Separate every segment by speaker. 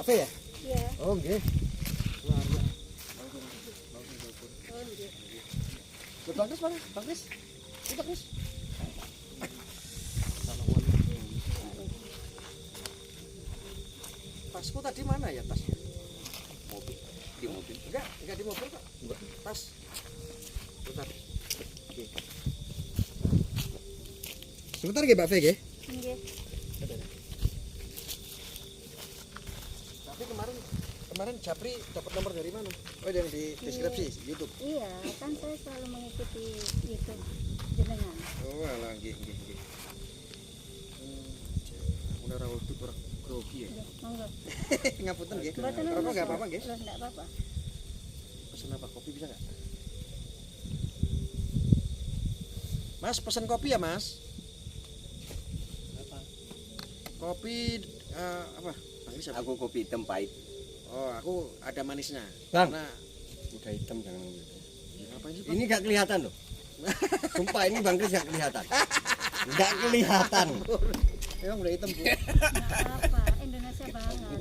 Speaker 1: Fe ya?
Speaker 2: Iya.
Speaker 1: Oh, nggih. Bang Kris mana? Bang Kris. Bang Kris. Tasku tadi mana ya tasnya?
Speaker 3: Mobil. Di mobil.
Speaker 1: Enggak di mobil kok. Tas. Bentar. Oke. Sebentar nggih Mbak Fe nggih.
Speaker 2: Nggih.
Speaker 1: Tapi kemarin Japri dapat nomor dari mana? Oh, yang di deskripsi YouTube.
Speaker 2: Iya, kan saya selalu mengikuti YouTube jenengan.
Speaker 1: Oh, alah nggih. Udah rawuh ora grogi ya.
Speaker 2: Iya, monggo.
Speaker 1: Ngapunten nggih.
Speaker 2: Mboten
Speaker 1: Rokok enggak apa-apa nggih.
Speaker 2: Enggak apa-apa.
Speaker 1: Pesen apa? Kopi bisa nggak? Mas, pesen kopi ya, Mas? Apa? Kopi apa? Manis apa?
Speaker 3: Aku kopi hitam pahit.
Speaker 1: Oh, aku ada manisnya.
Speaker 4: Bang.
Speaker 1: Karena
Speaker 4: Udah hitam jangan.
Speaker 1: ngapain sih, Pak?
Speaker 4: Ini gak kelihatan loh. Sumpah ini Bang Kris gak kelihatan. Gak kelihatan.
Speaker 1: Emang udah hitam, Bu.
Speaker 2: Enggak apa, Indonesia banget.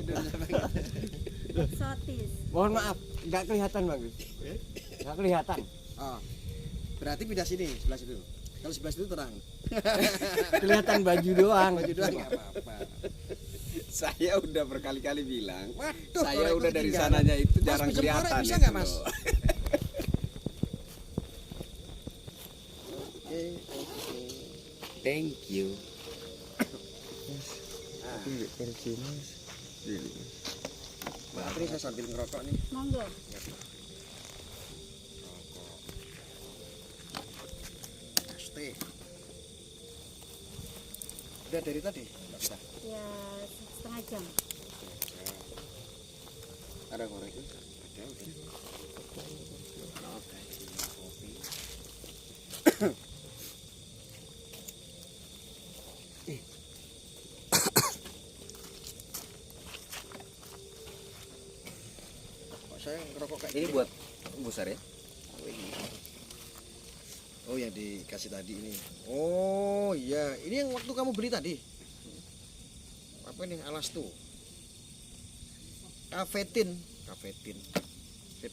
Speaker 2: Eksotis.
Speaker 4: Mohon maaf, gak kelihatan Bang Kris. Gak kelihatan.
Speaker 1: Oh. Berarti pindah sini, sebelah situ. Kalau sebelah situ terang.
Speaker 4: Kelihatan baju doang.
Speaker 1: Baju doang enggak apa-apa.
Speaker 3: Saya udah berkali-kali bilang.
Speaker 1: Waduh,
Speaker 3: Saya
Speaker 1: korek
Speaker 3: udah dari
Speaker 1: ketinggalan.
Speaker 3: sananya itu
Speaker 1: Mas,
Speaker 3: jarang
Speaker 1: pinjam korek
Speaker 3: kelihatan.
Speaker 1: bisa
Speaker 3: itu
Speaker 1: nggak, Mas?
Speaker 3: loh.
Speaker 1: Oke.
Speaker 3: Thank you.
Speaker 1: Mbak Tri, saya sambil ngerokok nih.
Speaker 2: Monggo.
Speaker 1: ST. Udah dari tadi? Enggak bisa.
Speaker 2: Ya, setengah jam.
Speaker 1: Ada korek? Ada, udah. Oke, kopi. Kok saya ngerokok kayak
Speaker 3: Ini
Speaker 1: gini?
Speaker 3: buat besar ya?
Speaker 1: Oh, yang dikasih tadi ini. Oh iya, ini yang waktu kamu beli tadi. Apa ini? Alastu. Kafetin. Sip.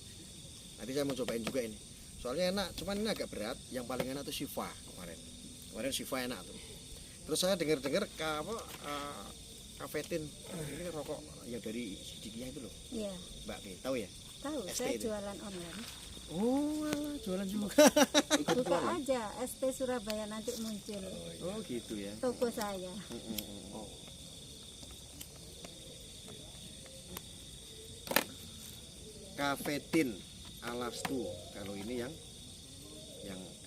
Speaker 1: Nanti saya mau cobain juga ini. Soalnya enak, cuman ini agak berat. Yang paling enak tuh Shiva kemarin. Kemarin Shiva enak tuh. Terus saya dengar-dengar kafetin. Ini rokok yang dari sidikinya itu loh.
Speaker 2: Iya,
Speaker 1: Mbak Fi, tahu ya?
Speaker 2: tahu.
Speaker 1: ST
Speaker 2: Saya
Speaker 1: itu.
Speaker 2: jualan online.
Speaker 1: Oh, alah, jualan juga.
Speaker 2: Buka aja ST Surabaya nanti muncul
Speaker 1: Oh, gitu ya.
Speaker 2: toko saya.
Speaker 1: Kafetin Alastu. Kalau ini yang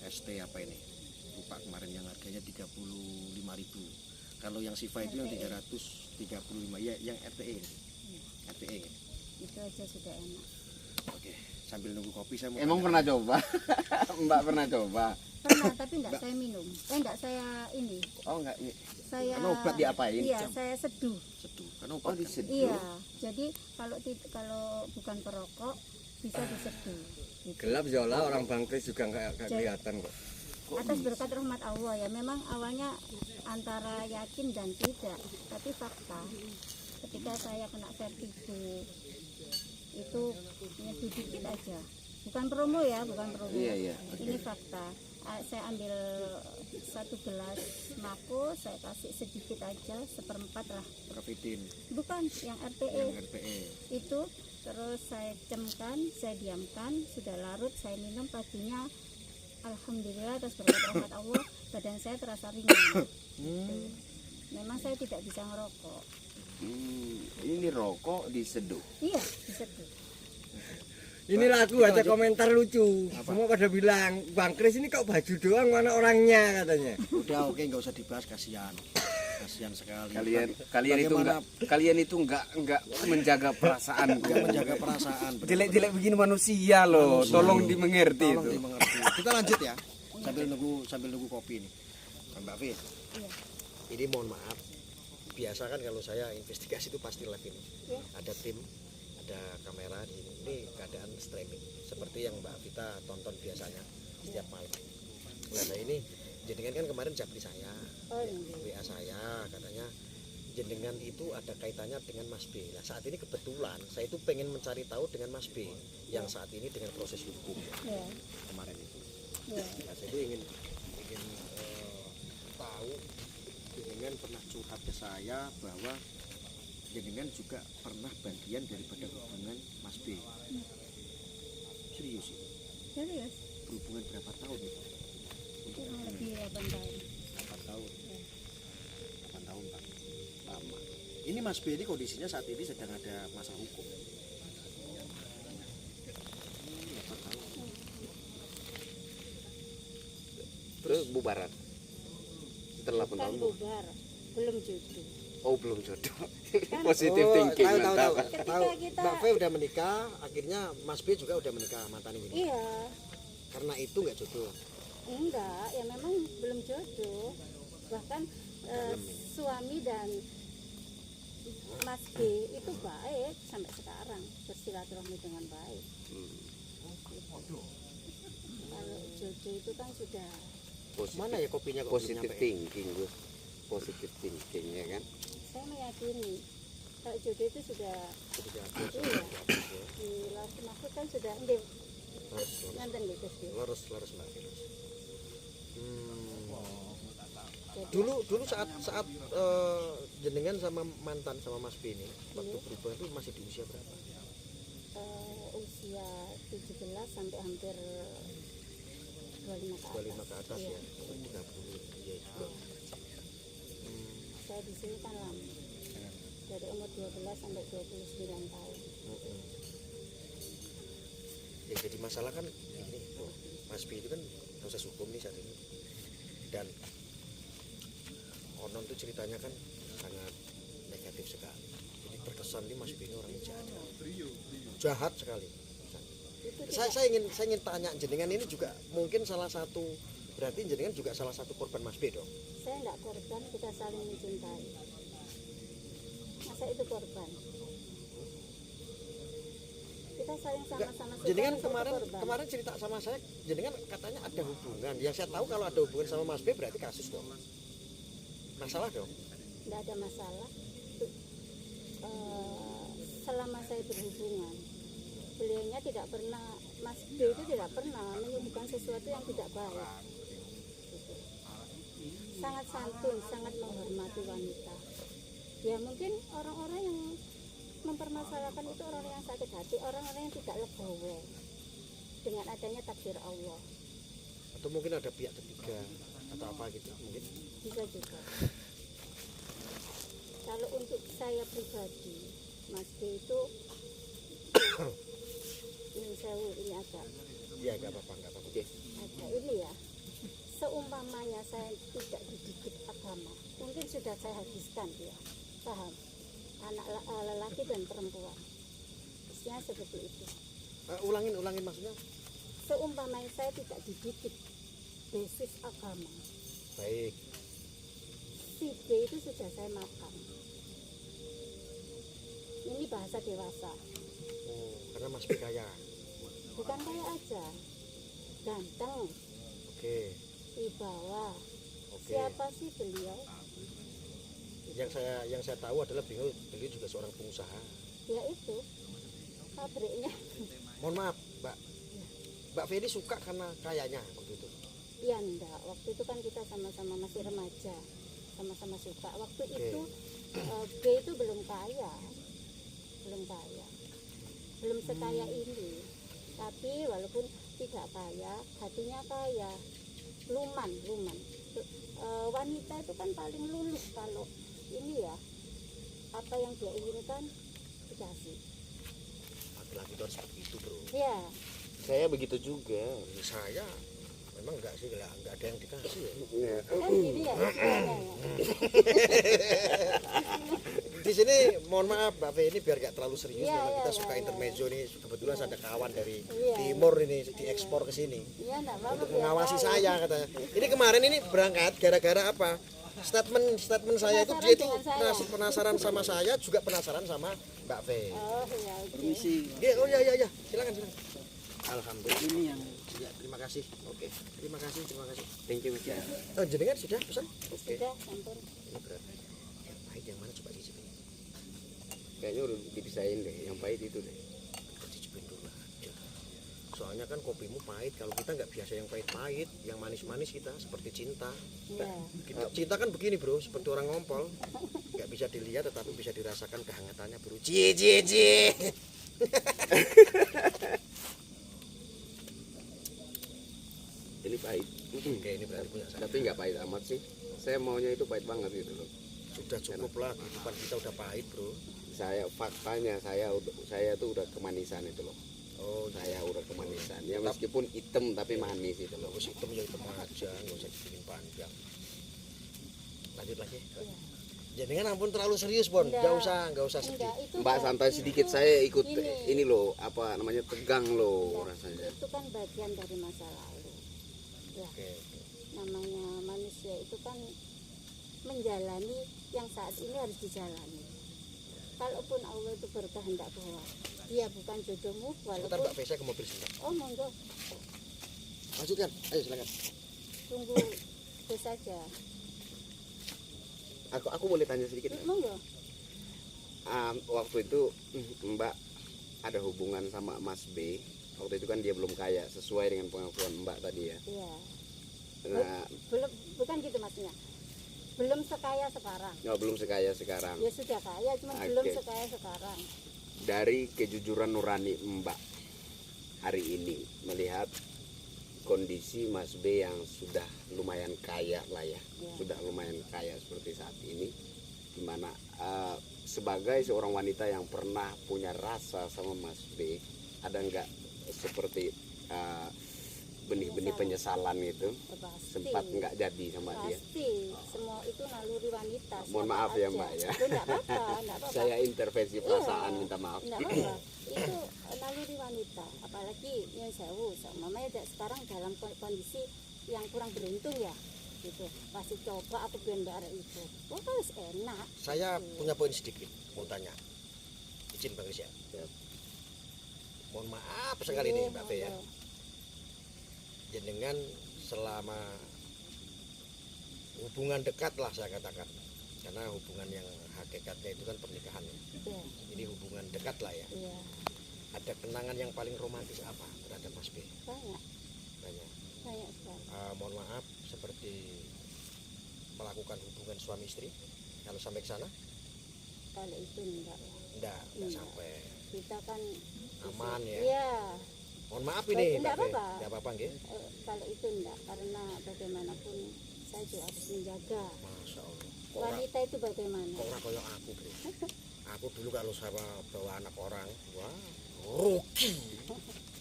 Speaker 1: ST apa ini? Lupa kemarin yang harganya 35.000. Kalau yang Siva itu yang 335. Ya, yang RTE ini. RTE ini.
Speaker 2: Itu aja sudah enak.
Speaker 1: Oke, sambil nunggu kopi saya mau
Speaker 3: Emang
Speaker 1: tanya.
Speaker 3: pernah coba? Mbak pernah coba?
Speaker 2: Pernah, tapi enggak saya minum. Enggak saya ini.
Speaker 3: Oh enggak,
Speaker 2: Saya
Speaker 3: Karena obat diapain?
Speaker 2: Iya, saya seduh.
Speaker 1: Seduh. Karena
Speaker 3: Oh
Speaker 1: obat kan.
Speaker 3: diseduh.
Speaker 2: Iya, jadi kalau bukan perokok bisa diseduh. Gitu.
Speaker 4: Gelap Zola orang Bang Kris juga gak kelihatan kok.
Speaker 2: Atas berkat rahmat Allah ya, memang awalnya antara yakin dan tidak, tapi fakta ketika saya kena vertigo itu nyeduh dikit aja, bukan promo ya, bukan promo.
Speaker 3: Iya,
Speaker 2: Ini fakta. Saya ambil 1 gelas mako, saya kasih sedikit aja, 1/4 lah,
Speaker 1: Kafetin
Speaker 2: bukan yang RTE
Speaker 1: yang RTE.
Speaker 2: itu. Terus saya camkan, saya diamkan, sudah larut, saya minum. Paginya alhamdulillah atas berkat rahmat Allah badan saya terasa ringan. Memang saya tidak bisa ngerokok.
Speaker 3: Ini rokok diseduh.
Speaker 2: Iya, diseduh.
Speaker 4: Ini lagu ada komentar lucu. Semua pada bilang Bang Kris ini kok baju doang mana orangnya katanya.
Speaker 1: Udah, oke, nggak usah dibahas, kasihan sekali.
Speaker 3: Kalian itu enggak menjaga perasaan.
Speaker 1: Nggak menjaga perasaan.
Speaker 3: Jelek-jelek begini manusia loh.
Speaker 1: Manusia.
Speaker 3: Tolong dimengerti
Speaker 1: Tolong
Speaker 3: itu.
Speaker 1: dimengerti. Kita lanjut ya, sambil nunggu kopi ini. Mbak Fi,
Speaker 2: Iya.
Speaker 1: ini mohon maaf. Biasa kan kalau saya investigasi itu pasti live ini.
Speaker 2: Iya.
Speaker 1: Ada tim, ada kamera di sini. Ini keadaan streaming seperti yang Mbak Vita tonton biasanya setiap malam. Nah ini jenengan kan kemarin japri saya,
Speaker 2: Oh iya.
Speaker 1: WA saya katanya jenengan itu ada kaitannya dengan Mas B. Nah saat ini kebetulan saya itu pengen mencari tahu dengan Mas B yang saat ini dengan proses hukum
Speaker 2: Ya.
Speaker 1: kemarin itu.
Speaker 2: Ya.
Speaker 1: Nah, saya itu ingin tahu jenengan pernah curhat ke saya bahwa jenengan juga pernah bagian daripada hubungan Mas B. Serius itu?
Speaker 2: Serius?
Speaker 1: Berhubungan berapa tahun itu?
Speaker 2: Kurang lebih 8 tahun.
Speaker 1: 8 tahun.
Speaker 2: Ya.
Speaker 1: 8 tahun Pak. Lama. Ini Mas B ini kondisinya saat ini sedang ada masalah hukum. 8 tahun.
Speaker 3: Terus bubaran. Setelah 8
Speaker 2: Kan
Speaker 3: tahun.
Speaker 2: bubar, belum jodoh.
Speaker 3: Oh, belum jodoh.
Speaker 2: Kan-
Speaker 3: Positif
Speaker 1: Oh,
Speaker 3: thinking.
Speaker 1: tahu.
Speaker 3: mantap.
Speaker 1: Tahu.
Speaker 2: kita-
Speaker 1: Mbak V udah menikah, akhirnya Mas B juga udah menikah mantan ini.
Speaker 2: Iya,
Speaker 1: Karena itu nggak jodoh.
Speaker 2: enggak, ya memang belum jodoh. Bahkan suami dan Mas B itu baik sampai sekarang, bersilaturahmi dengan baik. Kalau jodoh itu kan sudah
Speaker 1: Mana ya kopinya kok belum
Speaker 3: Positif
Speaker 1: nyampe?
Speaker 3: thinking, Gus. Positif thinking ya kan.
Speaker 2: saya meyakini kalau jodoh itu sudah
Speaker 1: Sudah
Speaker 2: iya di lahir mahfud kan sudah ndek
Speaker 1: Laras,
Speaker 2: nonton gitu sih.
Speaker 1: laras Mbak V.
Speaker 2: Jadi,
Speaker 1: Dulu saat jenengan sama mantan sama Mas B ini waktu berhubungan itu masih di usia berapa?
Speaker 2: usia 17 sampai hampir 25 ke atas.
Speaker 1: 25 ke atas
Speaker 2: Iya.
Speaker 1: ya, 30. Iya.
Speaker 2: Iya. Saya di sini kan lama. Dari umur 12 sampai 29 tahun.
Speaker 1: Ya jadi masalah kan ini tuh, Mas B itu kan proses hukum nih saat ini. Dan konon tuh ceritanya kan sangat negatif sekali. Jadi terkesan nih Mas B ini orangnya jahat sekali.
Speaker 2: Itu
Speaker 1: Saya ingin tanya jenengan ini juga mungkin salah satu, berarti jenengan juga salah satu korban Mas B dong.
Speaker 2: saya enggak korban, kita saling mencintai. Masa itu korban? Kita saling sama-sama suka.
Speaker 1: Jenengan
Speaker 2: masa itu korban?
Speaker 1: kemarin cerita sama saya, jenengan katanya ada hubungan. Yang saya tahu kalau ada hubungan sama Mas B berarti kasus dong. Masalah dong.
Speaker 2: Enggak ada masalah. Selama saya berhubungan, beliaunya tidak pernah, Mas B itu tidak pernah menyebutkan sesuatu yang tidak baik. Gitu. Sangat santun, sangat menghormati wanita. Ya mungkin orang-orang yang mempermasalahkan itu orang yang sakit hati, orang-orang yang tidak legowo dengan adanya takdir Allah.
Speaker 1: Atau mungkin ada pihak ketiga atau apa gitu mungkin.
Speaker 2: Bisa juga. Kalau untuk saya pribadi, Mas B itu ini agak
Speaker 1: Ya nggak apa-apa. Oke.
Speaker 2: agak ini ya. Seumpamanya saya tidak dididik agama, mungkin sudah saya habiskan dia. Paham? Anak lelaki dan perempuan. Mestinya seperti itu.
Speaker 1: Ulangin maksudnya.
Speaker 2: Seumpamanya saya tidak dididik basis agama,
Speaker 1: Baik.
Speaker 2: si B itu sudah saya makan. Ini bahasa dewasa.
Speaker 1: Oh, karena Mas B kaya.
Speaker 2: Bukan kaya aja, ganteng,
Speaker 1: Oke.
Speaker 2: wibawa.
Speaker 1: Oke.
Speaker 2: Siapa sih beliau?
Speaker 1: Yang saya tahu adalah beliau juga seorang pengusaha.
Speaker 2: Ya itu pabriknya.
Speaker 1: Mohon maaf, Mbak Feli suka karena kayanya waktu itu.
Speaker 2: Ya enggak, waktu itu kan kita sama-sama masih remaja, sama-sama suka. Waktu
Speaker 1: Oke.
Speaker 2: itu B itu belum kaya, belum sekaya ini. Tapi walaupun tidak kaya, hatinya kaya, luman. Wanita itu kan paling lulus kalau ini ya, apa yang dia inginkan dikasih.
Speaker 1: Laki-laki itu harus seperti itu, bro.
Speaker 2: Ya,
Speaker 3: Saya begitu juga.
Speaker 1: Saya memang enggak sih, enggak ada yang dikasih ya.
Speaker 2: kan gini ya istilahnya ya.
Speaker 1: Di sini mohon maaf Mbak Fe ini biar gak terlalu serius,
Speaker 2: Iya,
Speaker 1: memang
Speaker 2: iya,
Speaker 1: kita
Speaker 2: iya,
Speaker 1: suka
Speaker 2: iya.
Speaker 1: intermezzo nih, kebetulan ada kawan dari
Speaker 2: Iya,
Speaker 1: timur ini diekspor ke sini
Speaker 2: Iya enggak apa-apa.
Speaker 1: untuk
Speaker 2: biar
Speaker 1: mengawasi
Speaker 2: tahu.
Speaker 1: saya katanya. Ini kemarin ini berangkat gara-gara apa? Statement saya itu dia itu
Speaker 2: Penasaran dengan saya.
Speaker 1: penasaran sama saya, juga penasaran sama Mbak Fe.
Speaker 2: Oh iya, oke.
Speaker 5: Permisi,
Speaker 1: Iya, oh iya, silakan.
Speaker 5: alhamdulillah ini yang
Speaker 1: Ya, terima kasih. Oke, terima kasih.
Speaker 3: Thank you, Mas.
Speaker 1: Oh, jenengan sudah pesan? Oke.
Speaker 2: Sudah sampun.
Speaker 1: Ini berat. Yang pahit yang mana coba
Speaker 3: Kayaknya udah dipisahin deh, yang pahit itu deh.
Speaker 1: Cicipin dulu aja. Soalnya kan kopimu pahit, kalau kita nggak biasa yang pahit-pahit, yang manis-manis kita seperti cinta.
Speaker 2: Ya.
Speaker 1: Cinta kan begini bro, seperti orang ngompol, nggak bisa dilihat tetapi bisa dirasakan kehangatannya bro. Cie.
Speaker 3: Ini pahit.
Speaker 1: Oke, ini berarti punya saya.
Speaker 3: Tapi nggak pahit amat sih. Saya maunya itu pahit banget gitu loh.
Speaker 1: Sudah cukup lah, kehidupan kita udah pahit bro.
Speaker 3: Faktanya saya tuh udah kemanisan itu loh.
Speaker 1: Oh,
Speaker 3: Saya udah kemanisan. Ya meskipun hitam tapi manis itu loh.
Speaker 1: bagus hitam ya hitam aja, nggak usah dibikin panjang. Lanjut lagi. Jadi kan ampun terlalu serius Bon,
Speaker 2: Enggak.
Speaker 1: nggak usah sedih.
Speaker 2: Enggak, itu
Speaker 3: Mbak
Speaker 2: kan-
Speaker 3: santai
Speaker 2: itu
Speaker 3: sedikit, saya ikut
Speaker 2: ini.
Speaker 3: ini loh, apa namanya, tegang loh
Speaker 2: Enggak,
Speaker 3: rasanya.
Speaker 2: itu kan bagian dari masa lalu. Ya,
Speaker 1: Oke.
Speaker 2: namanya manusia itu kan menjalani yang saat ini harus dijalani. Kalaupun Allah itu berkehendak bahwa dia bukan jodohmu,
Speaker 1: Sebentar
Speaker 2: walaupun
Speaker 1: Mbak Fe, saya ke mobil sebentar.
Speaker 2: oh monggo,
Speaker 1: Lanjutkan, ayo silakan.
Speaker 2: tunggu bus saja.
Speaker 3: Aku boleh tanya sedikit nggak?
Speaker 2: Monggo.
Speaker 3: Waktu itu Mbak ada hubungan sama Mas B. Waktu itu kan dia belum kaya, sesuai dengan pengakuan Mbak tadi ya.
Speaker 2: Iya.
Speaker 3: Nah,
Speaker 2: Belum, bukan gitu maksudnya. Belum sekaya sekarang.
Speaker 3: belum sekaya sekarang.
Speaker 2: Ya sudah kaya, cuma
Speaker 3: Oke.
Speaker 2: belum sekaya sekarang.
Speaker 3: Dari kejujuran nurani Mbak hari ini melihat kondisi Mas B yang sudah lumayan kaya lah ya,
Speaker 2: Ya.
Speaker 3: sudah lumayan kaya seperti saat ini, dimana sebagai seorang wanita yang pernah punya rasa sama Mas B, ada nggak seperti benih-benih penyesalan itu,
Speaker 2: Pasti.
Speaker 3: sempat nggak jadi sama dia?
Speaker 2: Pasti. Semua itu naluri wanita.
Speaker 3: Mohon
Speaker 2: siapa
Speaker 3: maaf ya,
Speaker 2: aja.
Speaker 3: Mbak, ya.
Speaker 2: Loh, enggak apa-apa, enggak apa-apa.
Speaker 3: Saya intervensi perasaan,
Speaker 2: Iya.
Speaker 3: minta maaf.
Speaker 2: Enggak apa-apa. Itu naluri wanita. Apalagi yang sewu, mamanya sekarang dalam kondisi yang kurang beruntung ya. Gitu. Pasti coba aku biar bareng itu. Wah, harus enak.
Speaker 1: Saya punya poin sedikit, mau tanya. Izin Bang Rizya. Mohon maaf sekali nih Mbak Fe ya. Jenengan selama hubungan dekat lah saya katakan, karena hubungan yang hakikatnya itu kan pernikahan ya.
Speaker 2: Iya,
Speaker 1: Jadi hubungan dekat lah ya.
Speaker 2: iya.
Speaker 1: Ada kenangan yang paling romantis apa terhadap Mas B?
Speaker 2: Banyak,
Speaker 1: Banyak.
Speaker 2: banyak sekali.
Speaker 1: Mohon maaf, seperti melakukan hubungan suami istri. Kalau sampai ke sana,
Speaker 2: Kalau itu enggak ya.
Speaker 1: enggak
Speaker 2: Enggak.
Speaker 1: sampai.
Speaker 2: Kita kan
Speaker 1: Aman ya.
Speaker 2: Iya.
Speaker 1: Mohon maaf
Speaker 2: Baik,
Speaker 1: ini
Speaker 2: enggak
Speaker 1: Mbak Fe.
Speaker 2: apa-apa.
Speaker 1: Enggak apa-apa nggih.
Speaker 2: Kalau itu enggak, karena bagaimanapun saya juga harus menjaga.
Speaker 1: Masya Allah. Kok ora-
Speaker 2: Wanita itu bagaimana?
Speaker 1: kok ora koyo aku, Bro. Aku dulu kalau sama bawa anak orang, wah, rugi.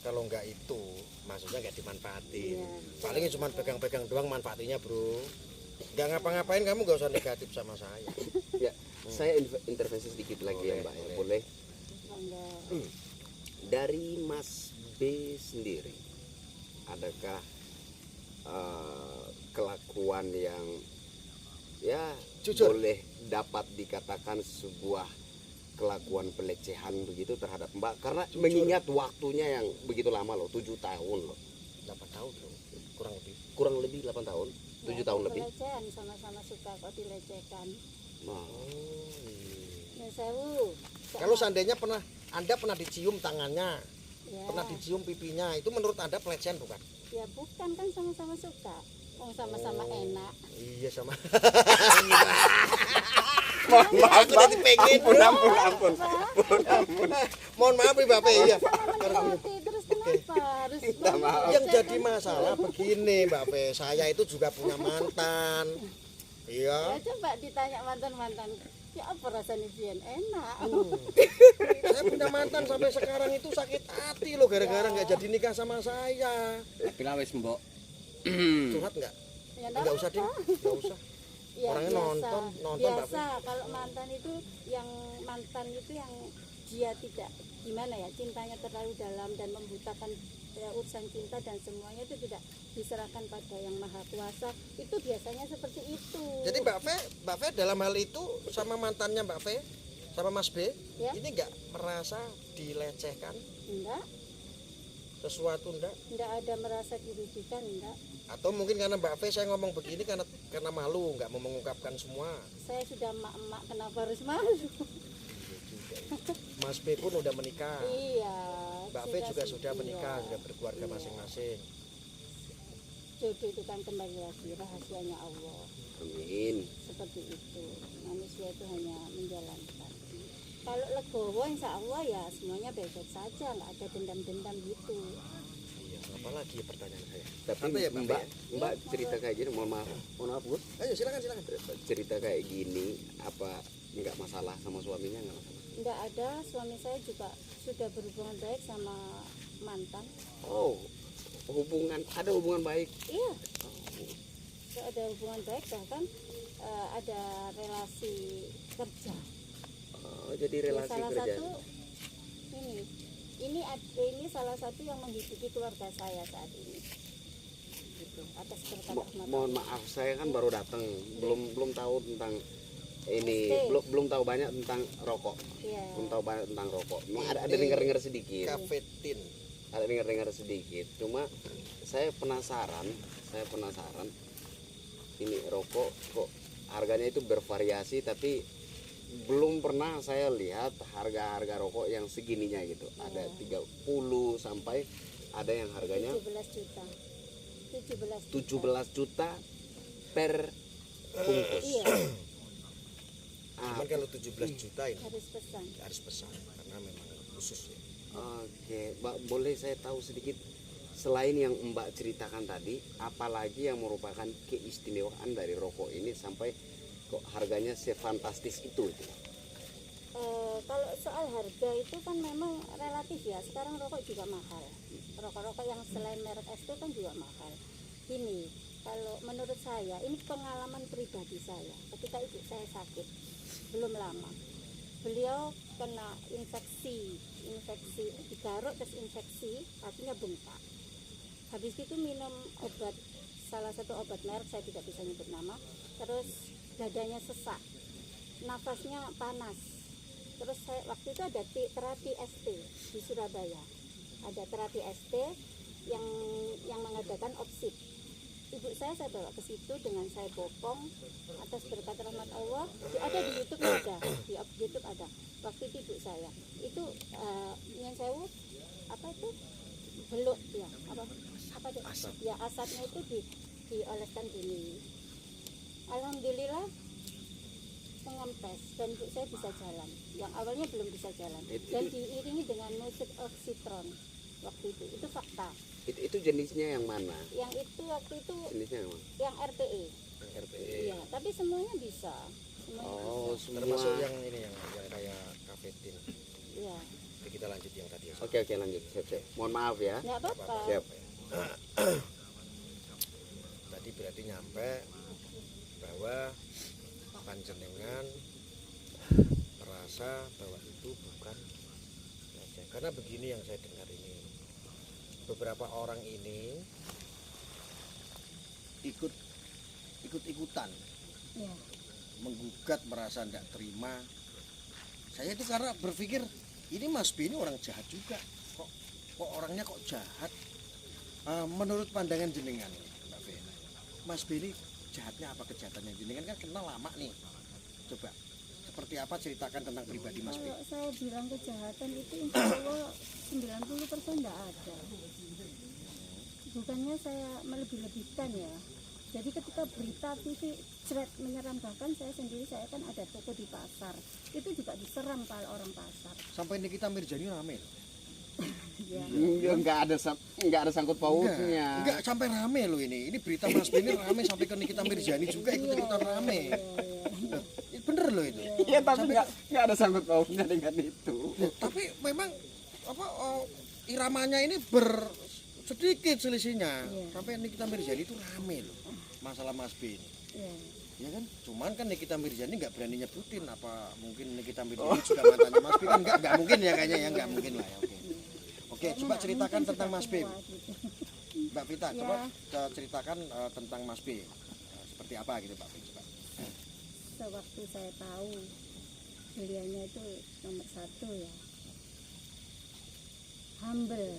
Speaker 1: Kalau enggak itu, maksudnya enggak dimanfaatin.
Speaker 2: Iya.
Speaker 1: Paling cuma pegang-pegang doang manfaatinya, Bro. Enggak ngapa-ngapain, kamu enggak usah negatif sama saya.
Speaker 3: Ya, saya intervensi sedikit lagi ya
Speaker 1: Boleh,
Speaker 3: Mbak. Ya.
Speaker 1: boleh.
Speaker 3: Boleh.
Speaker 2: Enggak.
Speaker 3: Dari Mas B sendiri, adakah kelakuan yang ya
Speaker 1: Jujur.
Speaker 3: boleh dapat dikatakan sebuah kelakuan pelecehan begitu terhadap Mbak? Karena mengingat waktunya yang begitu lama loh, 7 tahun loh,
Speaker 1: 8 tahun, Bro. Kurang lebih.
Speaker 3: kurang lebih 8 tahun, 7 tahun lebih.
Speaker 2: Pelecehan, sama-sama suka kok dilecehkan.
Speaker 3: Nah,
Speaker 2: Ya sewu.
Speaker 1: Kalau seandainya Anda pernah dicium tangannya,
Speaker 2: Ya,
Speaker 1: pernah dicium pipinya, itu menurut Anda pelecehan bukan?
Speaker 2: ya bukan kan sama-sama suka. Wong sama-sama enak.
Speaker 1: Iya sama.
Speaker 3: maaf,
Speaker 1: Aku jadi pengen.
Speaker 3: ampun.
Speaker 1: Mohon maaf nih Bapak ya.
Speaker 2: Sama menikmati, terus kenapa harus
Speaker 3: maaf.
Speaker 1: Yang jadi masalah begini Mbak Pe, saya itu juga punya mantan.
Speaker 2: Ya
Speaker 1: Iya.
Speaker 2: coba ditanya mantan-mantan. Ya apa rasanya biar enak.
Speaker 1: Saya punya mantan sampai sekarang itu sakit hati loh gara-gara nggak jadi nikah sama saya.
Speaker 3: Tapi lah wis Mbok.
Speaker 1: Curhat nggak?
Speaker 2: Ya
Speaker 1: Nggak usah deh, nggak usah.
Speaker 2: Ya,
Speaker 1: Orangnya nonton Mbak
Speaker 2: biasa kalau mantan itu yang dia tidak gimana ya, cintanya terlalu dalam dan membutakan urusan cinta dan semuanya itu tidak diserahkan pada yang maha kuasa, itu biasanya seperti itu.
Speaker 1: Jadi Mbak Fe dalam hal itu sama mantannya Mbak Fe sama Mas B
Speaker 2: Ya.
Speaker 1: ini nggak merasa dilecehkan
Speaker 2: enggak
Speaker 1: sesuatu enggak?
Speaker 2: ada merasa dirugikan, enggak.
Speaker 1: Atau mungkin karena Mbak Fe saya ngomong begini karena malu nggak mau mengungkapkan semua.
Speaker 2: Saya sudah emak-emak, kenapa harus malu?
Speaker 1: Mas B pun udah menikah.
Speaker 2: Iya.
Speaker 1: Mbak V juga sudah menikah,
Speaker 2: iya.
Speaker 1: sudah berkeluarga
Speaker 2: Iya.
Speaker 1: masing-masing.
Speaker 2: Jodoh itu kan kembali lagi rahasianya Allah.
Speaker 3: Amin.
Speaker 2: Seperti itu. Manusia itu hanya menjalankan. Kalau legowo insya Allah ya semuanya baik-baik saja, nggak ada dendam-dendam gitu.
Speaker 1: Iya, apalagi pertanyaan saya.
Speaker 3: Tapi
Speaker 1: Apa ya, Mbak?
Speaker 3: Mbak cerita kayak gini, mohon maaf Gus,
Speaker 1: Ayo silakan.
Speaker 3: cerita kayak gini apa nggak masalah sama suaminya, nggak masalah?
Speaker 2: Nggak ada, suami saya juga sudah berhubungan baik sama mantan.
Speaker 3: Oh, ada hubungan baik.
Speaker 2: Iya, ada hubungan baik, bahkan ada relasi kerja.
Speaker 3: Oh, jadi
Speaker 2: Ya,
Speaker 3: relasi
Speaker 2: salah
Speaker 3: kerja.
Speaker 2: satu ini salah satu yang menghidupi keluarga saya saat ini. Gitu, atas berkat rahmat
Speaker 3: Mohon
Speaker 2: Allah.
Speaker 3: maaf, saya kan baru datang, belum tahu tentang ini,
Speaker 2: ST.
Speaker 3: belum tahu banyak tentang rokok,
Speaker 2: Iya.
Speaker 3: belum tahu banyak tentang rokok. Memang ada
Speaker 1: Ini
Speaker 3: dengar sedikit,
Speaker 1: Kafetin.
Speaker 3: ada dengar sedikit. Cuma saya penasaran, ini rokok kok harganya itu bervariasi, tapi belum pernah saya lihat harga rokok yang segininya gitu. Ada 30 sampai ada yang harganya
Speaker 2: 17 juta.
Speaker 3: 17 juta per bungkus.
Speaker 2: Iya,
Speaker 3: Ah,
Speaker 1: Cuman kalau 17 juta ini
Speaker 2: harus pesan.
Speaker 1: harus pesan karena memang khusus ya.
Speaker 3: Oke, Mbak, boleh saya tahu sedikit selain yang Mbak ceritakan tadi, apalagi yang merupakan keistimewaan dari rokok ini sampai kok harganya sefantastis itu?
Speaker 2: Kalau soal harga itu kan memang relatif ya. Sekarang rokok juga mahal. Rokok-rokok yang selain merek ST kan juga mahal. Ini kalau menurut saya, ini pengalaman pribadi saya. Ketika ibu saya sakit, belum lama, beliau kena infeksi digaruk, terus infeksi, kakinya bengkak. Habis itu minum obat, salah satu obat merek saya tidak bisa nyebut nama, terus dadanya sesak, nafasnya panas. Terus saya waktu itu ada terapi ST di Surabaya, ada terapi ST yang mengadakan opsit. Ibu saya bawa ke situ dengan saya bopong atas berkat rahmat Allah. Ada di YouTube ada, di YouTube ada. Waktu itu ibu saya itu nyen sewu apa itu belut ya apa itu?
Speaker 1: Asap.
Speaker 2: Ya asapnya itu dioleskan gini. Alhamdulillah mengempes dan ibu saya bisa jalan. Yang awalnya belum bisa jalan dan diiringi dengan musik oksitron waktu itu fakta.
Speaker 3: Itu jenisnya yang mana?
Speaker 2: Yang itu waktu itu
Speaker 3: Jenisnya yang mana?
Speaker 2: yang RTE.
Speaker 1: RTE.
Speaker 2: Iya, tapi semuanya bisa. Semuanya
Speaker 3: Oh,
Speaker 2: bisa.
Speaker 3: semua.
Speaker 1: Termasuk yang ini yang kayak kafetin.
Speaker 2: Iya.
Speaker 1: Jadi kita lanjut yang tadi.
Speaker 3: Oke, lanjut. Siap. Mohon maaf ya.
Speaker 2: Enggak apa-apa.
Speaker 3: Siap.
Speaker 1: Tadi berarti nyampe bahwa panjenengan merasa bahwa itu bukan pelecehan. Karena begini yang saya dengar ini, beberapa orang ini ikut-ikutan
Speaker 2: Iya.
Speaker 1: menggugat, merasa tidak terima. Saya itu karena berpikir ini Mas B ini orang jahat juga, kok orangnya kok jahat. Menurut pandangan jenengan Mbak B, Mas B ini jahatnya apa, kejahatannya jenengan kan kenal lama nih, coba seperti apa ceritakan tentang pribadi Mas B.
Speaker 2: Kalau saya bilang kejahatan itu insya Allah 90% enggak ada. Bukannya saya melebih-lebihkan ya. Jadi ketika berita TV thread menyerang, bahkan saya kan ada toko di pasar, itu juga diserang para orang pasar.
Speaker 1: Sampai Nikita Mirjani rame.
Speaker 2: Ya.
Speaker 3: Enggak ada sangkut pautnya.
Speaker 1: Enggak sampai rame loh ini. Ini berita Mas B ini rame sampai ke Nikita Mirjani juga ikut-ikutan rame. Bener loh itu.
Speaker 3: Iya, tapi enggak ada sangkut pautnya dengan itu.
Speaker 1: Tapi memang iramanya ini sedikit selisihnya.
Speaker 2: Iya.
Speaker 1: Sampai Nikita Mirjani itu rame loh masalah Mas B ini.
Speaker 2: Ya.
Speaker 1: Ya kan, cuman kan Nikita Mirjani nggak berani nyebutin apa mungkin Nikita Mirjani juga mantannya Mas B kan nggak mungkin ya kayaknya ya, nggak mungkin lah ya. Oke, coba ceritakan tentang Mas B. Mbak Vita,
Speaker 2: Ya.
Speaker 1: coba ceritakan tentang Mas B. Seperti apa gitu Mbak Vita, coba.
Speaker 2: Sewaktu saya tahu beliaunya itu nomor 1 ya, humble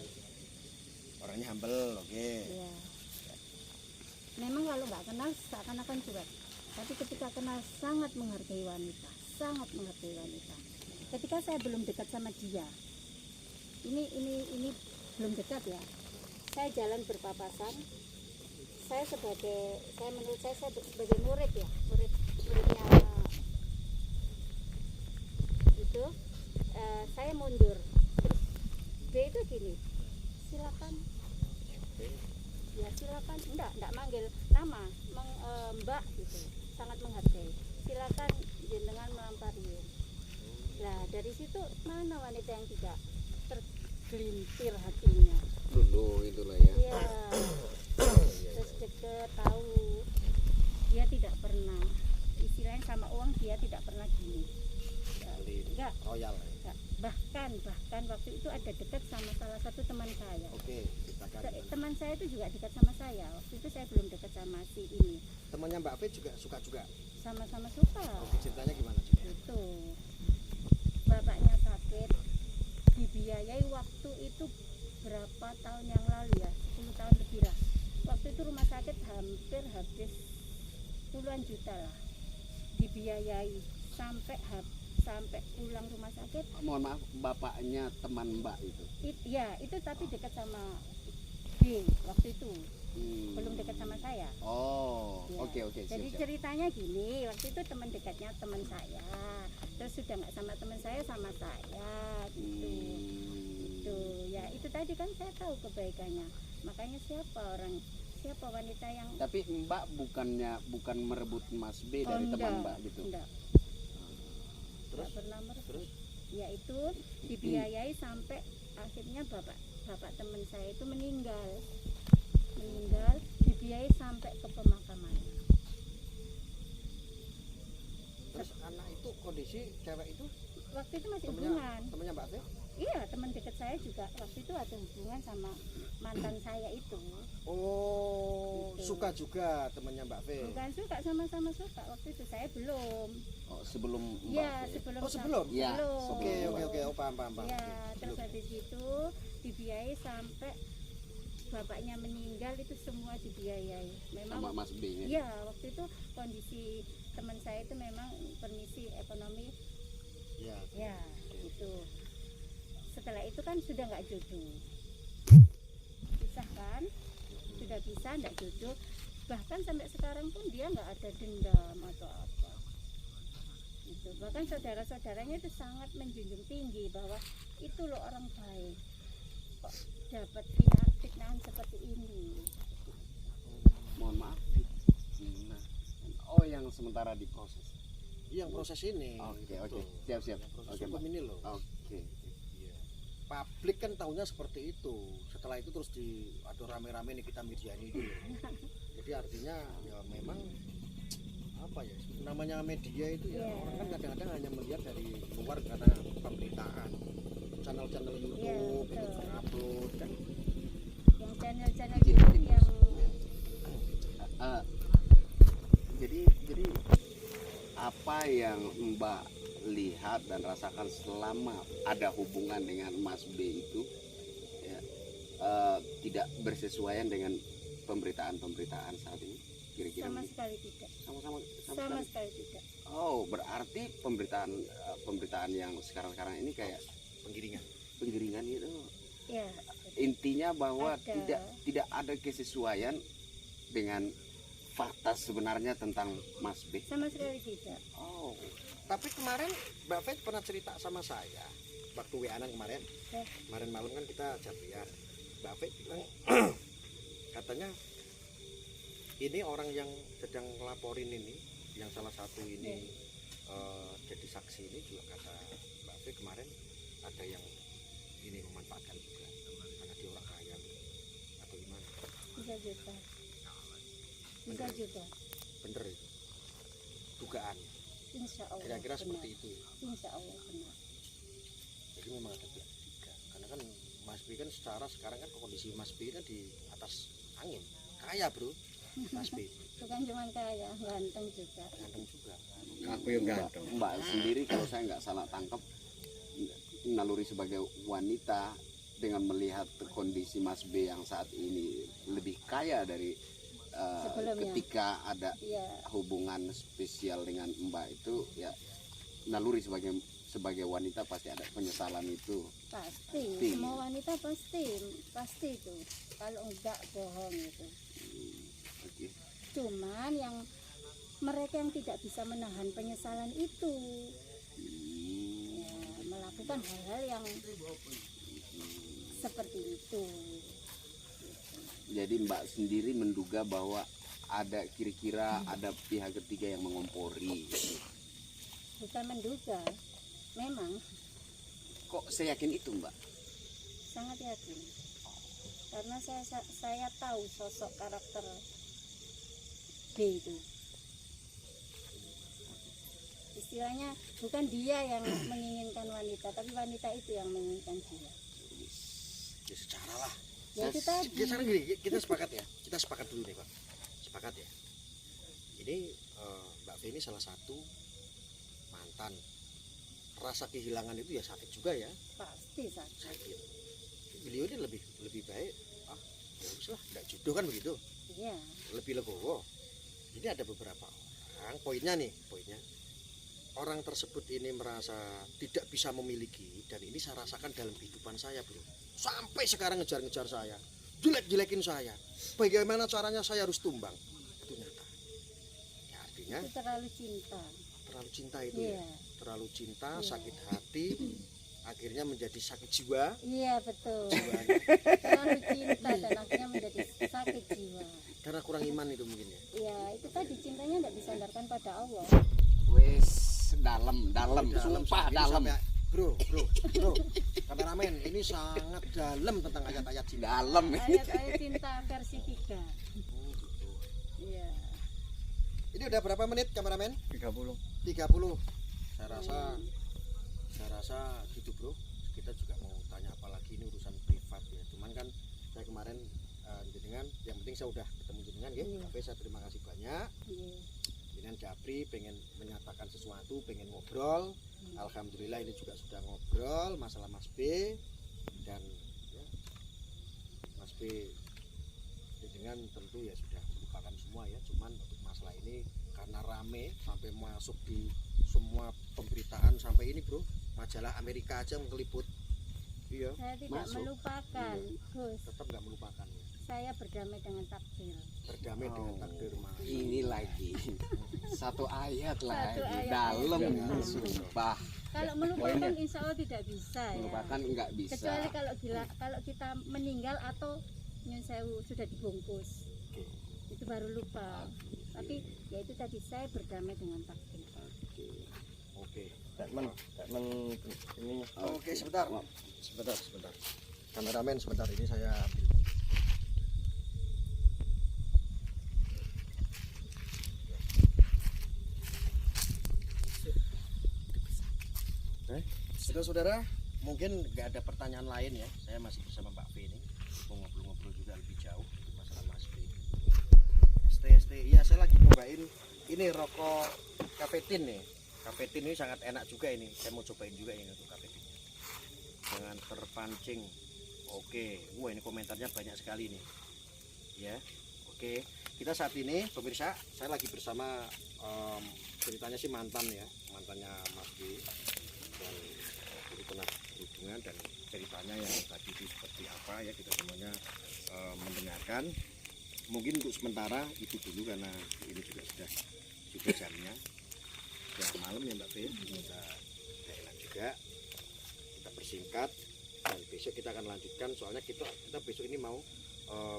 Speaker 1: Orangnya humble, oke.
Speaker 2: ya. Memang kalau nggak kenal seakan-akan cuek, tapi ketika kenal sangat menghargai wanita, ketika saya belum dekat sama dia, ini belum dekat ya, saya jalan berpapasan, saya menurut saya sebagai murid ya, muridnya itu, saya mundur, terus dia itu gini, silakan, ya silakan, enggak manggil nama, mbak gitu, sangat menghargai, silakan jenengan melampari. Nah dari situ mana wanita yang tidak tergelintir hatinya?
Speaker 3: Dulu itulah ya.
Speaker 2: Iya, terus deket tahu dia tidak pernah, istilahnya sama uang dia tidak pernah gini. Enggak,
Speaker 1: royal.
Speaker 2: bahkan waktu itu ada dekat sama salah satu teman saya.
Speaker 1: Oke, kita
Speaker 2: Teman saya itu juga dekat sama saya. Waktu itu saya belum dekat sama si ini.
Speaker 1: temannya Mbak Fe juga suka juga.
Speaker 2: Sama-sama suka.
Speaker 1: Oke, ceritanya gimana sih?
Speaker 2: Itu bapaknya sakit, dibiayai waktu itu berapa tahun yang lalu ya, 10 tahun lebih lah. Waktu itu rumah sakit hampir habis puluhan juta lah, dibiayai sampai pulang rumah sakit.
Speaker 3: Mohon maaf, bapaknya teman Mbak itu.
Speaker 2: Itu tapi dekat sama B waktu itu, belum dekat sama saya.
Speaker 3: Oh,
Speaker 2: Ya.
Speaker 3: oke,
Speaker 2: Jadi
Speaker 3: siap.
Speaker 2: ceritanya gini, waktu itu teman dekatnya teman saya, terus sudah nggak sama teman saya, sama saya gitu. Gitu. Ya itu tadi kan saya tahu kebaikannya. Makanya siapa wanita yang
Speaker 3: Tapi Mbak bukan merebut Mas B dari teman Mbak gitu.
Speaker 2: Enggak.
Speaker 1: Terus?
Speaker 2: Nggak pernah merebut. Ya itu dibiayai sampai akhirnya bapak teman saya itu meninggal, dibiayai sampai ke pemakaman.
Speaker 1: Terus anak itu kondisi cewek itu
Speaker 2: Waktu itu masih hubungan.
Speaker 1: temannya Mbak Fe?
Speaker 2: Iya, teman dekat saya juga waktu itu ada hubungan sama mantan saya itu.
Speaker 1: Oh,
Speaker 2: Gitu.
Speaker 1: suka juga temannya Mbak Fe.
Speaker 2: Bukan suka, sama-sama suka. Waktu itu saya belum.
Speaker 3: Oh, sebelum Mbak
Speaker 2: Iya,
Speaker 3: B.
Speaker 2: sebelum.
Speaker 1: Oh, sebelum?
Speaker 3: Iya,
Speaker 2: Belum.
Speaker 3: sebelum.
Speaker 1: Oke, oh, paham.
Speaker 2: Iya,
Speaker 1: Oke,
Speaker 2: terus
Speaker 1: belum.
Speaker 2: habis itu dibiayai sampai bapaknya meninggal, itu semua dibiayai. Memang
Speaker 3: Sama Mas B nya.
Speaker 2: iya, waktu itu kondisi teman saya itu memang kondisi ekonomi
Speaker 1: Iya.
Speaker 2: ya gitu. Setelah itu kan sudah nggak jodoh, pisah kan, sudah pisah nggak jodoh, bahkan sampai sekarang pun dia nggak ada dendam atau apa gitu. Bahkan saudara-saudaranya itu sangat menjunjung tinggi bahwa itu loh orang baik, kok dapat fitnahan seperti ini.
Speaker 3: Mohon maaf. Nah. Oh, yang sementara diproses.
Speaker 1: Iya, yang proses ini.
Speaker 3: Oke.
Speaker 1: Betul.
Speaker 3: Siap.
Speaker 1: Yang proses
Speaker 3: Oke,
Speaker 1: hukum
Speaker 3: Mbak.
Speaker 1: ini loh.
Speaker 3: Oke.
Speaker 1: Iya. Publik kan tahunya seperti itu. Setelah itu terus aduh rame-rame nih kita media ini dulu. Jadi artinya ya memang apa ya, namanya media itu ya,
Speaker 2: Iya.
Speaker 1: orang kan kadang-kadang hanya melihat dari luar karena pemberitaan, channel-channel YouTube
Speaker 2: Iya,
Speaker 1: itu
Speaker 2: betul.
Speaker 1: upload kan.
Speaker 2: Yang channel-channel
Speaker 3: Izin,
Speaker 2: YouTube
Speaker 3: izin,
Speaker 2: yang
Speaker 3: Jadi apa yang Mbak lihat dan rasakan selama ada hubungan dengan Mas B itu ya, tidak bersesuaian dengan pemberitaan saat ini kira-kira
Speaker 2: sama
Speaker 3: begitu?
Speaker 2: sekali tidak,
Speaker 3: sama
Speaker 2: sama
Speaker 3: sekali.
Speaker 2: sekali tidak.
Speaker 3: Oh, berarti pemberitaan yang sekarang ini kayak penggiringan itu
Speaker 2: Ya,
Speaker 3: intinya bahwa
Speaker 2: Ada.
Speaker 3: tidak ada kesesuaian dengan fakta sebenarnya tentang Mas B.
Speaker 2: sama sekali tidak.
Speaker 3: Oh,
Speaker 1: Tapi kemarin Mbak Fe pernah cerita sama saya waktu WA-an kemarin. Kemarin malam kan kita jadian. Mbak Fe bilang katanya ini orang yang sedang ngelaporin ini, yang salah satu ini jadi saksi ini juga kata Mbak Fe kemarin ada yang ini memanfaatkan juga karena dia orang kaya atau gimana.
Speaker 2: Bisa juga.
Speaker 1: Bener itu dugaan.
Speaker 2: Insya Allah
Speaker 1: Kira-kira
Speaker 2: benar.
Speaker 1: seperti itu.
Speaker 2: Insya Allah benar.
Speaker 1: Jadi memang ada pihak ketiga. Karena kan Mas B kan sekarang kan kondisi Mas B kan di atas angin. Kaya bro, Mas B.
Speaker 2: Bukan cuma kaya, ganteng juga.
Speaker 1: Ganteng juga.
Speaker 4: Aku yang ganteng.
Speaker 3: Mbak sendiri kalau saya nggak salah tangkap naluri sebagai wanita dengan melihat kondisi Mas B yang saat ini lebih kaya dari
Speaker 2: Sebelumnya.
Speaker 3: ketika ada
Speaker 2: Iya,
Speaker 3: hubungan spesial dengan Mbak itu ya naluri sebagai sebagai wanita pasti ada penyesalan itu.
Speaker 2: Pasti,
Speaker 3: Pasti.
Speaker 2: semua wanita pasti itu. Kalau enggak bohong itu.
Speaker 3: Oke.
Speaker 2: Cuman yang mereka yang tidak bisa menahan penyesalan itu, ya, melakukan hal-hal yang seperti itu.
Speaker 3: Jadi Mbak sendiri menduga bahwa ada kira-kira ada pihak ketiga yang mengompori.
Speaker 2: Bukan menduga, memang
Speaker 3: Kok seyakin itu Mbak?
Speaker 2: sangat yakin. Karena saya tahu sosok karakter B itu. Istilahnya bukan dia yang menginginkan wanita, tapi wanita itu yang menginginkan dia.
Speaker 1: Ya secara lah.
Speaker 2: Ya itu tadi.
Speaker 1: Sekarang gini, kita sepakat ya. Kita sepakat dulu nih Pak. Sepakat ya. Ini Mbak V ini salah satu mantan. Rasa kehilangan itu ya sakit juga ya.
Speaker 2: Pasti sakit.
Speaker 1: Sakit. Beliau ini lebih baik. Ya wis lah, enggak jodoh kan begitu.
Speaker 2: Iya.
Speaker 1: Lebih legowo. Ini ada beberapa orang, poinnya orang tersebut ini merasa tidak bisa memiliki, dan ini saya rasakan dalam kehidupan saya bro, sampai sekarang ngejar-ngejar saya, jelek-jelekin saya, bagaimana caranya saya harus tumbang, itu nyata ya, artinya
Speaker 2: Itu terlalu cinta.
Speaker 1: terlalu cinta itu
Speaker 2: Iya.
Speaker 1: ya, terlalu cinta,
Speaker 2: Iya.
Speaker 1: sakit hati, akhirnya menjadi sakit jiwa.
Speaker 2: Iya betul.
Speaker 1: Jiwanya.
Speaker 2: Terlalu cinta dan akhirnya menjadi sakit jiwa.
Speaker 1: Karena kurang iman itu mungkin ya.
Speaker 2: Ya itu tadi, cintanya tidak disandarkan pada Allah.
Speaker 3: Wes dalam, sumpah
Speaker 1: Ini
Speaker 3: dalam.
Speaker 1: sampai- bro, kameramen, ini sangat dalam tentang ayat-ayat cinta.
Speaker 3: Dalam.
Speaker 2: Ayat-ayat cinta versi 3. Iya.
Speaker 1: Ini udah berapa menit kameramen?
Speaker 4: 30.
Speaker 1: 30. Saya rasa gitu bro. Kita juga mau tanya apa lagi, ini urusan privat ya. Cuman kan saya kemarin jenengan, yang penting saya udah ketemu jenengan ya.
Speaker 2: Iya.
Speaker 1: Tapi saya terima kasih banyak.
Speaker 2: Iya.
Speaker 1: Jenengan Japri pengen menyatakan sesuatu, pengen ngobrol. Alhamdulillah ini juga sudah ngobrol masalah Mas B, dan ya, Mas B dengan tentu ya sudah melupakan semua ya. Cuman untuk masalah ini karena rame sampai masuk di semua pemberitaan sampai ini bro, majalah Amerika aja mengeliput. Iya,
Speaker 2: Saya tidak
Speaker 3: Masuk.
Speaker 2: melupakan, Gus.
Speaker 1: tetap nggak melupakan ya.
Speaker 2: Saya berdamai dengan takdir.
Speaker 1: Berdamai dengan takdir Mas.
Speaker 3: Ini lagi satu ayat lagi
Speaker 2: ayat.
Speaker 3: dalam,
Speaker 2: Dalam.
Speaker 3: sumpah.
Speaker 2: Kalau melupakan insya Allah tidak bisa ya.
Speaker 3: Melupakan enggak bisa.
Speaker 2: Kecuali kalau kita meninggal atau nyun sewu sudah dibungkus,
Speaker 1: Oke.
Speaker 2: itu baru lupa. Tapi ya itu tadi, saya berdamai dengan takdir.
Speaker 1: Oke.
Speaker 4: Statement ini.
Speaker 1: Oke, sebentar. Sebentar. Kameramen sebentar, ini saya ambil. Saudara-saudara, mungkin nggak ada pertanyaan lain ya. Saya masih bersama Mbak V ini. Mau ngobrol-ngobrol juga lebih jauh masalah Mas V. ST. Iya, saya lagi cobain ini rokok kafetin nih. Kafetin ini sangat enak juga ini. Saya mau cobain juga ini untuk kafetin. Jangan terpancing. Oke, wah ini komentarnya banyak sekali nih. Ya, oke. Kita saat ini pemirsa, saya lagi bersama ceritanya sih mantannya Mas B. Dan jadi pernah berhubungan, dan ceritanya yang tadi itu seperti apa ya, kita semuanya mendengarkan. Mungkin untuk sementara itu dulu karena ini juga sudah jamnya. Ya malam ya Mbak B, kita enak juga, kita persingkat, dan besok kita akan lanjutkan, soalnya kita besok ini mau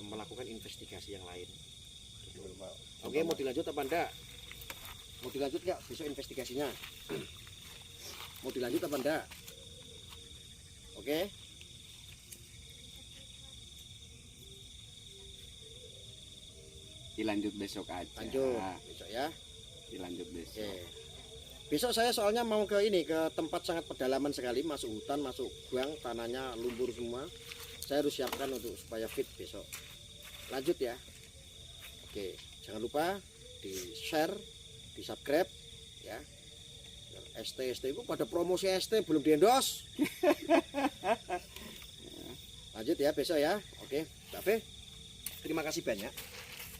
Speaker 1: melakukan investigasi yang lain. Oke, mau dilanjut apa enggak? Mau dilanjut nggak besok investigasinya? Mau dilanjut apa enggak? Oke.
Speaker 3: Dilanjut besok aja.
Speaker 1: Lanjut besok ya.
Speaker 3: Dilanjut besok.
Speaker 1: Oke. Besok saya soalnya mau ke tempat sangat pedalaman sekali, masuk hutan, masuk gang, tanahnya lumpur semua. Saya harus siapkan untuk supaya fit besok. Lanjut ya. Oke, jangan lupa di share, di subscribe ya. ST itu pada promosi ST belum diendos. Lanjut ya besok ya. Oke, Mbak V, terima kasih banyak.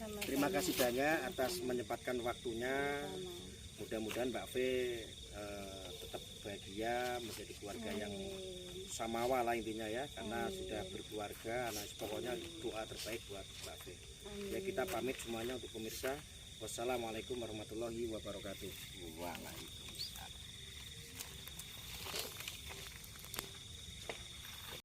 Speaker 2: Sama-sama.
Speaker 1: Terima kasih banyak atas
Speaker 2: Sama-sama.
Speaker 1: menyempatkan waktunya.
Speaker 2: Sama.
Speaker 1: Mudah-mudahan Mbak V tetap bahagia, menjadi keluarga yang samawa lah intinya ya, karena sudah berkeluarga. Nah pokoknya doa terbaik buat Mbak Fe. Ya kita pamit semuanya untuk pemirsa. Wassalamualaikum warahmatullahi wabarakatuh.
Speaker 3: Waalaikumsalam.